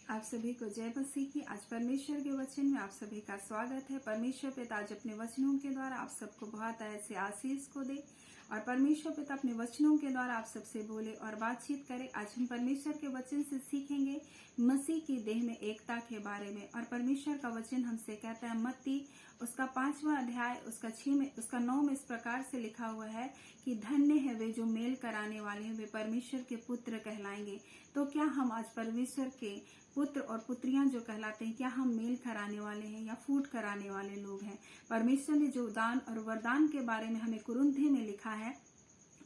आप सभी को जय मसीह की। आज परमेश्वर के वचन में आप सभी का स्वागत है। परमेश्वर पिता आज अपने वचनों के द्वारा आप सबको बहुत ऐसे आशीष को दे और परमेश्वर पिता अपने वचनों के द्वारा आप सबसे बोले और बातचीत करे। आज हम परमेश्वर के वचन से सीखेंगे मसीह की देह में एकता के बारे में। और परमेश्वर का वचन हमसे कहता है मत्ती उसका 5वां अध्याय उसका 9 में इस प्रकार से लिखा हुआ है कि धन्य है वे जो मेल कराने वाले हैं, वे परमेश्वर के पुत्र कहलाएंगे। तो क्या हम आज परमेश्वर के पुत्र और पुत्रियां जो कहलाते हैं, क्या हम मेल कराने वाले हैं या फूट कराने वाले लोग हैं? परमेश्वर ने जो दान और वरदान के बारे में हमें कुरिन्थी में लिखा है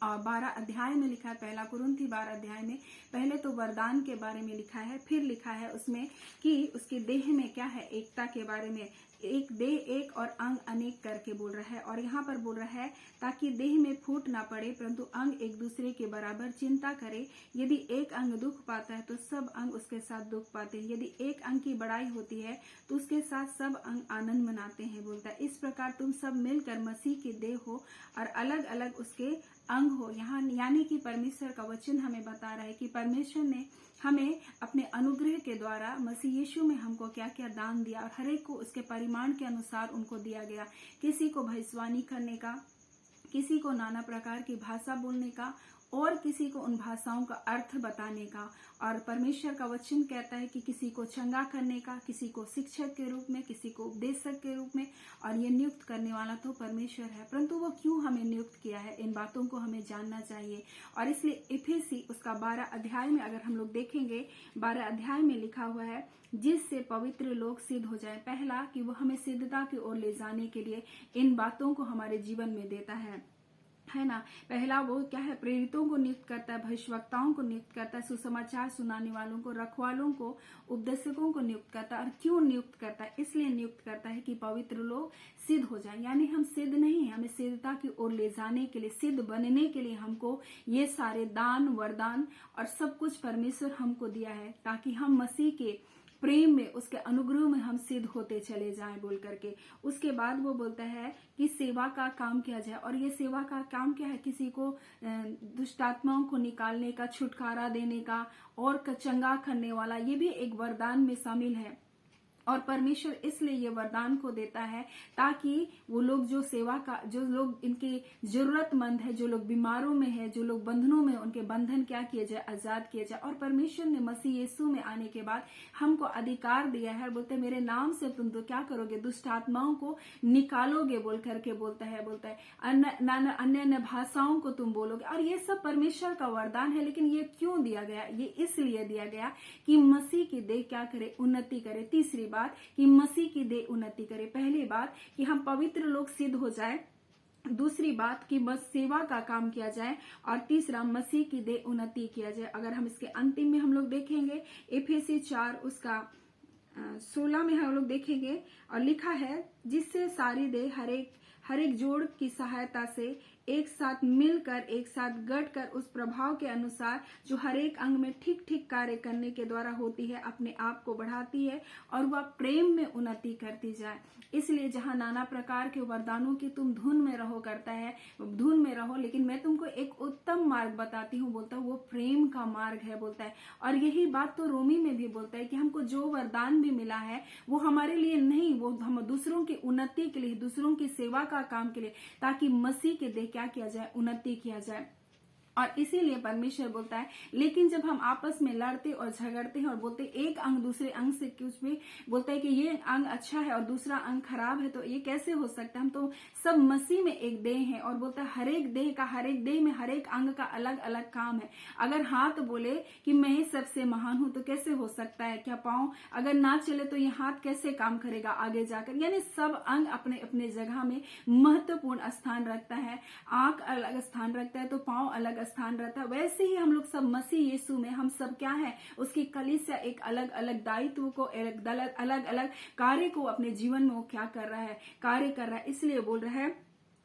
और 12 अध्याय में लिखा है, पहला कुरिन्थी 12 अध्याय में पहले तो वरदान के बारे में लिखा है, फिर लिखा है उसमें कि उसके देह में क्या है, एकता के बारे में। एक देह एक और अंग अनेक करके बोल रहा है। और यहाँ पर बोल रहा है ताकि देह में फूट ना पड़े परंतु अंग एक दूसरे के बराबर चिंता करे। यदि एक अंग दुख पाता है तो सब अंग उसके साथ दुख पाते हैं। यदि एक अंग की बड़ाई होती है तो उसके साथ सब अंग आनंद मनाते हैं। बोलता है इस प्रकार तुम सब मिलकर मसीह के देह हो और अलग अलग उसके अंग हो। यहाँ यानी कि परमेश्वर का वचन हमें बता रहा है कि परमेश्वर ने हमें अपने अनुग्रह के द्वारा मसीह यीशु में हमको क्या क्या दान दिया और हर एक को उसके परिमाण के अनुसार उनको दिया गया। किसी को भविष्यवाणी करने का, किसी को नाना प्रकार की भाषा बोलने का और किसी को उन भाषाओं का अर्थ बताने का। और परमेश्वर का वचन कहता है कि किसी को चंगा करने का, किसी को शिक्षक के रूप में, किसी को उपदेशक के रूप में। और ये नियुक्त करने वाला तो परमेश्वर है, परंतु वो क्यों हमें नियुक्त किया है, इन बातों को हमें जानना चाहिए। और इसलिए इफिसी उसका 12 अध्याय में अगर हम लोग देखेंगे, 12 अध्याय में लिखा हुआ है जिससे पवित्र लोग सिद्ध हो जाए। पहला कि वो हमें सिद्धता की ओर ले जाने के लिए इन बातों को हमारे जीवन में देता है ना। पहला वो क्या है, प्रेरितों को नियुक्त करता है, भविष्यवक्ताओं को नियुक्त करता है, सुसमाचार सुनाने वालों को, रखवालों को, उपदेशकों को नियुक्त करता है। और क्यों नियुक्त करता है? इसलिए नियुक्त करता है कि पवित्र लोग सिद्ध हो जाएं। यानी हम सिद्ध नहीं है, हमें सिद्धता की ओर ले जाने के लिए, सिद्ध बनने के लिए हमको ये सारे दान वरदान और सब कुछ परमेश्वर हमको दिया है ताकि हम मसीह के प्रेम में, उसके अनुग्रह में हम सिद्ध होते चले जाएं बोल करके। उसके बाद वो बोलता है कि सेवा का काम किया जाए। और ये सेवा का काम क्या है? किसी को दुष्ट आत्माओं को निकालने का, छुटकारा देने का और चंगा करने वाला, ये भी एक वरदान में शामिल है। और परमेश्वर इसलिए ये वरदान को देता है ताकि वो लोग जो सेवा का, जो लोग इनके जरूरतमंद है, जो लोग बीमारों में है, जो लोग बंधनों में, उनके बंधन क्या किए जाए, आजाद किए जाए। और परमेश्वर ने मसीह यीशु में आने के बाद हमको अधिकार दिया है। बोलते मेरे नाम से तुम तो क्या करोगे, दुष्ट आत्माओं को निकालोगे बोल करके बोलता है अन्य अन्य भाषाओं को तुम बोलोगे। और ये सब परमेश्वर का वरदान है। लेकिन ये क्यों दिया गया? ये इसलिए दिया गया कि मसीह की देह क्या करे, उन्नति करे। तीसरी बात कि मसीह की देह उन्नति करे। पहली बात कि हम पवित्र लोग सिद्ध हो जाए, दूसरी बात कि बस सेवा का काम किया जाए, और तीसरा मसीह की देह उन्नति किया जाए। अगर हम इसके अंतिम में हम लोग देखेंगे इफिसी 4 उसका 16 में हम लोग देखेंगे और लिखा है जिससे सारी देह हर एक जोड़ की सहायता से एक साथ मिलकर, एक साथ गढ़कर उस प्रभाव के अनुसार जो हर एक अंग में ठीक ठीक कार्य करने के द्वारा होती है, अपने आप को बढ़ाती है और वह प्रेम में उन्नति करती जाए। इसलिए जहां नाना प्रकार के वरदानों की तुम धुन में रहो करता है, धुन में रहो, लेकिन मैं तुमको एक उत्तम मार्ग बताती हूँ, बोलता है वो प्रेम का मार्ग है बोलता है। और यही बात तो रोमी में भी बोलता है कि हमको जो वरदान भी मिला है वो हमारे लिए नहीं, वो हम दूसरों की उन्नति के लिए, दूसरों की सेवा का काम के लिए, ताकि मसीह के देह क्या किया जाए, उन्नति किया जाए। और इसीलिए परमेश्वर बोलता है लेकिन जब हम आपस में लड़ते और झगड़ते हैं और बोलते एक अंग दूसरे अंग से कुछ भी बोलता है कि ये अंग अच्छा है और दूसरा अंग खराब है, तो ये कैसे हो सकता है? हम तो सब मसीह में एक देह है। और बोलता है हर एक देह में हर एक अंग का अलग अलग काम है। अगर हाथ बोले कि मैं ही सबसे महान हूं तो कैसे हो सकता है? क्या पांव अगर ना चले तो ये हाथ कैसे काम करेगा आगे जाकर? यानी सब अंग अपने अपने जगह में महत्वपूर्ण स्थान रखता है। आंख अलग स्थान रखता है तो पांव अलग स्थान रहता है। वैसे ही हम लोग सब मसीह यीशु में, हम सब क्या है, उसकी कलीसिया एक अलग अलग दायित्व को, अलग अलग कार्य को अपने जीवन में वो क्या कर रहा है, कार्य कर रहा है। इसलिए बोल रहा है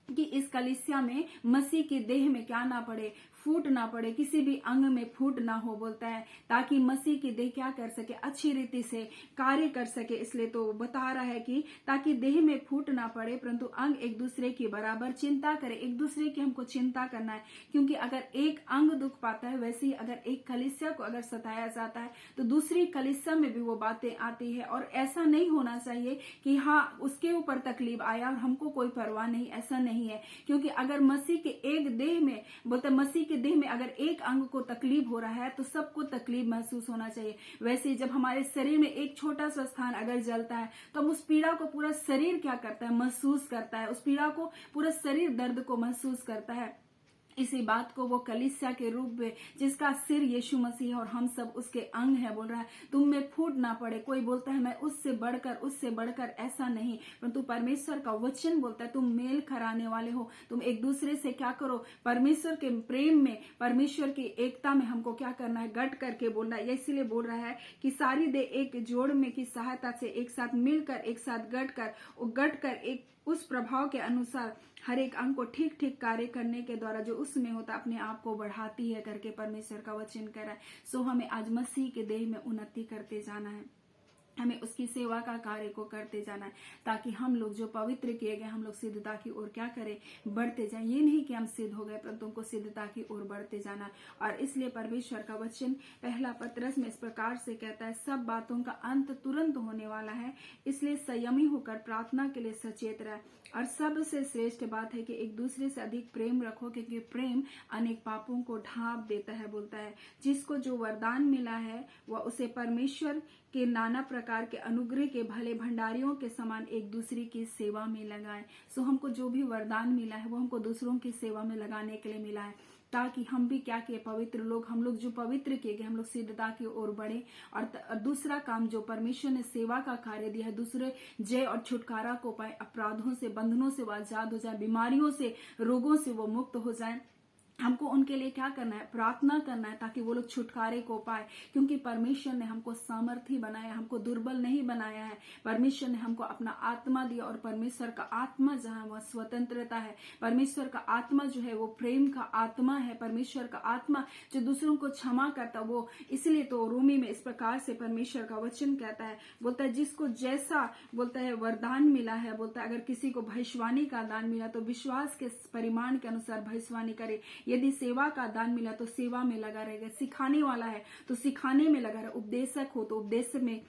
कि इस कलीसिया में मसीह के देह में क्या ना पड़े, फूट ना पड़े, किसी भी अंग में फूट ना हो बोलता है, ताकि मसीह की देह क्या कर सके, अच्छी रीति से कार्य कर सके। इसलिए तो बता रहा है कि ताकि देह में फूट ना पड़े, परंतु अंग एक दूसरे की बराबर चिंता करे। एक दूसरे की हमको चिंता करना है, क्योंकि अगर एक अंग दुख पाता है, वैसे ही अगर एक कलीसिया को अगर सताया जाता है तो दूसरी कलीसिया में भी वो बातें आती है। और ऐसा नहीं होना चाहिए कि हाँ उसके ऊपर तकलीफ आया और हमको कोई परवाह नहीं, ऐसा नहीं है। क्योंकि अगर मसीह के एक देह में बोलते मसीह के देह में अगर एक अंग को तकलीफ हो रहा है तो सबको तकलीफ महसूस होना चाहिए। वैसे जब हमारे शरीर में एक छोटा सा स्थान अगर जलता है तो हम उस पीड़ा को पूरा शरीर क्या करता है, महसूस करता है। उस पीड़ा को पूरा शरीर दर्द को महसूस करता है। इसी बात को वो कलीसिया के रूप में, जिसका सिर यीशु मसीह है और हम सब उसके अंग है, बोल रहा है तुम में फूट ना पड़े। कोई बोलता है मैं उससे बढ़कर, ऐसा नहीं, परंतु परमेश्वर का वचन बोलता है तुम मेल कराने वाले हो। तुम एक दूसरे से क्या करो, परमेश्वर के प्रेम में, परमेश्वर की एकता में हमको क्या करना है, गट करके बोलना है। इसीलिए बोल रहा है कि सारी देह एक जोड़ में की सहायता से एक साथ मिलकर, एक साथ गट कर एक उस प्रभाव के अनुसार हर एक अंग को ठीक ठीक कार्य करने के द्वारा जो उसमें होता अपने आप को बढ़ाती है करके परमेश्वर का वचन कह रहा है। सो हमें आज मसीह के देह में उन्नति करते जाना है, हमें उसकी सेवा का कार्य को करते जाना है, ताकि हम लोग जो पवित्र किए गए हम लोग सिद्धता की ओर क्या करें, बढ़ते जाएं। ये नहीं कि हम सिद्ध हो गए, परंतु उनको सिद्धता की ओर बढ़ते जाना। और इसलिए परमेश्वर का वचन पहला पत्रस में इस प्रकार से कहता है, सब बातों का अंत तुरंत होने वाला है, इसलिए संयमी होकर प्रार्थना के लिए सचेत रहे। और सबसे श्रेष्ठ बात है कि एक दूसरे से अधिक प्रेम रखो, क्योंकि प्रेम अनेक पापों को ढांप देता है। बोलता है जिसको जो वरदान मिला है वह उसे परमेश्वर के नाना प्रकार के अनुग्रह के भले भंडारियों के समान एक दूसरे की सेवा में लगाए। सो हमको जो भी वरदान मिला है वो हमको दूसरों की सेवा में लगाने के लिए मिला है, ताकि हम भी क्या किए, पवित्र लोग, हम लोग जो पवित्र किए गए हम लोग सिद्धता की ओर बढ़े। और दूसरा काम जो परमेश्वर ने सेवा का कार्य दिया है, दूसरे जय और छुटकारा को पाए, अपराधों से, बंधनों से वो आजाद हो जाए, बीमारियों से, रोगों से वो मुक्त हो जाए। हमको उनके लिए क्या करना है, प्रार्थना करना है, ताकि वो लोग छुटकारे को पाए। क्योंकि परमेश्वर ने हमको सामर्थी बनाया, हमको दुर्बल नहीं बनाया है। परमेश्वर ने हमको अपना आत्मा दिया, और परमेश्वर का आत्मा जहाँ वह स्वतंत्रता है। परमेश्वर का आत्मा जो है वो प्रेम का आत्मा है। परमेश्वर का आत्मा जो दूसरों को क्षमा करता वो, इसलिए तो रोमी में इस प्रकार से परमेश्वर का वचन कहता है, बोलता है जिसको जैसा बोलता है वरदान मिला है, बोलता है अगर किसी को भविष्यवाणी का दान मिला तो विश्वास के परिमाण के अनुसार भविष्यवाणी करे। यदि सेवा का दान मिला तो सेवा में लगा रहेगा, सिखाने वाला है तो सिखाने में लगा रहे, उपदेशक हो तो उपदेश में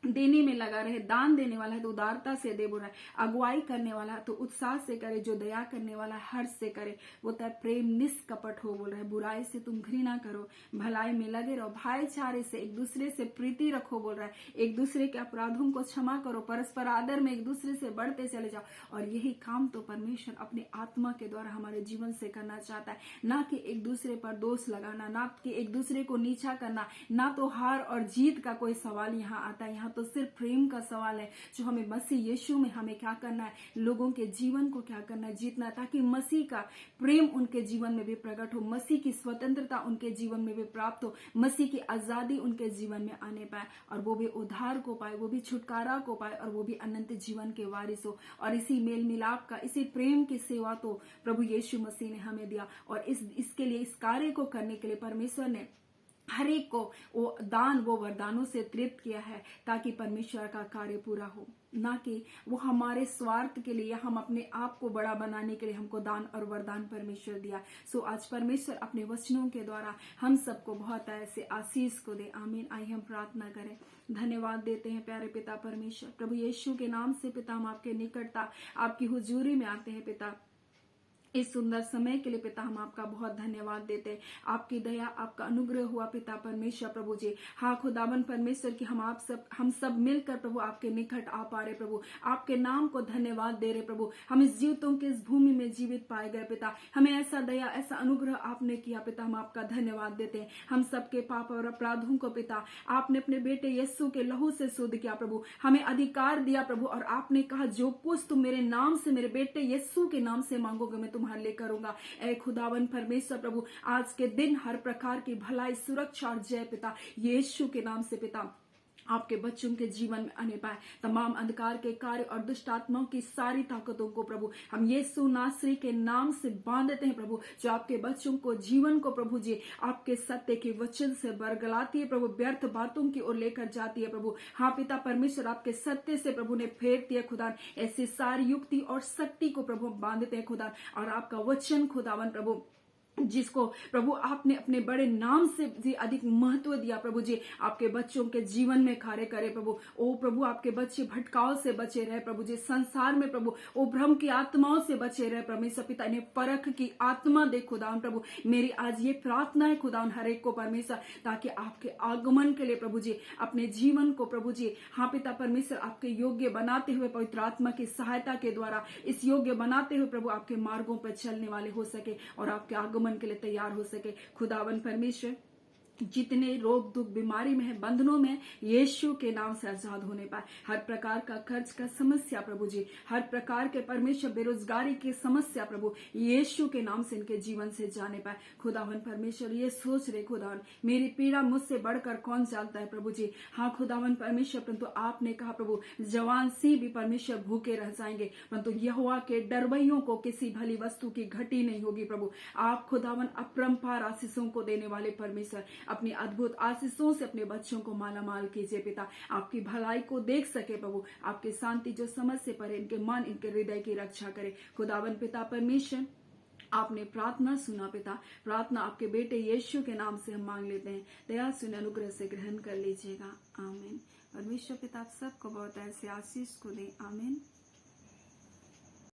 देने में लगा रहे, दान देने वाला है तो उदारता से दे, बोल रहा है अगुवाई करने वाला है तो उत्साह से करे, जो दया करने वाला है हर्ष से करे। बोलता है प्रेम निष्कपट हो, बोल रहा है बुराई से तुम घृणा करो, भलाई में लगे रहो, भाईचारे से एक दूसरे से प्रीति रखो, बोल रहा है एक दूसरे के अपराधों को क्षमा करो, परस्पर आदर में एक दूसरे से बढ़ते चले जाओ। और यही काम तो परमेश्वर अपने आत्मा के द्वारा हमारे जीवन से करना चाहता है, ना कि एक दूसरे पर दोष लगाना, ना कि एक दूसरे को नीचा करना, ना तो हार और जीत का कोई सवाल यहाँ आता है। यहाँ तो सिर्फ प्रेम का सवाल है, जो हमें मसीह यीशु में हमें क्या करना है, लोगों के जीवन को क्या करना है, जीतना, ताकि मसीह का प्रेम उनके जीवन में भी प्रकट हो, मसीह की स्वतंत्रता उनके जीवन में भी प्राप्त हो, मसीह की आजादी उनके जीवन में आने पाए, और वो भी उद्धार को पाए, वो भी छुटकारा को पाए, और वो भी अनंत जीवन के वारिस हो। और इसी मेल मिलाप का, इसी प्रेम की सेवा तो प्रभु यीशु मसीह ने हमें दिया। और इसके लिए, इस कार्य को करने के लिए परमेश्वर ने हर एक को वो दान, वो वरदानों से तृप्त किया है, ताकि परमेश्वर का कार्य पूरा हो, ना कि वो हमारे स्वार्थ के लिए या हम अपने आप को बड़ा बनाने के लिए हमको दान और वरदान परमेश्वर दिया। सो आज परमेश्वर अपने वचनों के द्वारा हम सबको बहुत ऐसे आशीष को दे। आमीन। आइए हम प्रार्थना करें। धन्यवाद देते हैं प्यारे पिता परमेश्वर, प्रभु यीशु के नाम से पिता हम आपके निकटता, आपकी हुजूरी में आते हैं पिता। इस सुंदर समय के लिए पिता हम आपका बहुत धन्यवाद देते हैं। आपकी दया, आपका अनुग्रह हुआ पिता परमेश्वर प्रभु जी। हाँ खुदावन परमेश्वर की हम सब मिलकर प्रभु आपके निकट आ पा रहे प्रभु, आपके नाम को धन्यवाद दे रहे प्रभु। हम इस जीवितों के इस भूमि में जीवित पाए गए पिता, हमें ऐसा दया, ऐसा अनुग्रह आपने किया पिता, हम आपका धन्यवाद देते हैं। हम सबके पाप और अपराधों को पिता आपने अपने बेटे यीशु के लहू से शुद्ध किया प्रभु, हमें अधिकार दिया प्रभु, और आपने कहा जो कुछ तुम मेरे नाम से, मेरे बेटे यीशु के नाम से मांगोगे मैं तुम्हारे लिए करूंगा। ऐ खुदावन परमेश्वर प्रभु, आज के दिन हर प्रकार की भलाई, सुरक्षा और जय पिता यीशु के नाम से पिता आपके बच्चों के जीवन में आने पाए। तमाम अंधकार के कार्य और दुष्ट आत्माओं की सारी ताकतों को प्रभु हम यीशु नासरी के नाम से बांधते हैं प्रभु, जो आपके बच्चों को जीवन को प्रभु जी आपके सत्य के वचन से बरगलाती है प्रभु, व्यर्थ बातों की ओर लेकर जाती है प्रभु। हाँ पिता परमेश्वर, आपके सत्य से प्रभु ने फेरती है खुदा, ऐसी सारी युक्ति और शक्ति को प्रभु बांधते हैं खुदा, और आपका वचन खुदावन प्रभु जिसको प्रभु आपने अपने बड़े नाम से भी अधिक महत्व दिया प्रभु जी, आपके बच्चों के जीवन में कार्य करे प्रभु। ओ प्रभु, आपके बच्चे भटकाव से बचे रहे प्रभु जी, संसार में प्रभु ओ भ्रम की आत्माओं से बचे रहे परमेश्वर पिता, इन्हें परख की आत्मा दे खुदावन प्रभु। मेरी आज ये प्रार्थना है खुदावन हर एक को परमेश्वर, ताकि आपके आगमन के लिए प्रभु जी अपने जीवन को प्रभु जी हाँ पिता परमेश्वर आपके योग्य बनाते हुए, पवित्र आत्मा की सहायता के द्वारा इस योग्य बनाते हुए प्रभु आपके मार्गों पर चलने वाले हो सके और आपके आगमन के लिए तैयार हो सके। खुदावन परमेश्वर, जितने रोग दुख बीमारी में है, बंधनों में, यीशु के नाम से आजाद होने पाए। हर प्रकार का कर्ज का समस्या प्रभु जी, हर प्रकार के परमेश्वर बेरोजगारी की समस्या प्रभु यीशु के नाम से इनके जीवन से जाने पाए। खुदावन परमेश्वर, ये सोच रहे खुदावन मेरी पीड़ा मुझसे बढ़कर कौन जानता है प्रभु जी। हाँ खुदावन परमेश्वर, परंतु आपने कहा प्रभु जवान सिंह भी परमेश्वर भूखे रह जाएंगे, परंतु यहोवा के डरवैयों को किसी भली वस्तु की घटी नहीं होगी प्रभु। आप खुदावन अपरंपार आशीषों को देने वाले परमेश्वर, अपनी अद्भुत आशीषों से अपने बच्चों को मालामाल कीजिए पिता, आपकी भलाई को देख सके प्रभु, आपकी शांति जो समझ से परे इनके मन इनके हृदय की रक्षा करे। खुदावन पिता परमेश्वर, आपने प्रार्थना सुना पिता, प्रार्थना आपके बेटे यीशु के नाम से हम मांग लेते हैं, दया सुन अनुग्रह से ग्रहण कर लीजिएगा, आमीन। परमेश्वर पिता आप सबको बहुत ऐसे आशीष को दे, आमीन।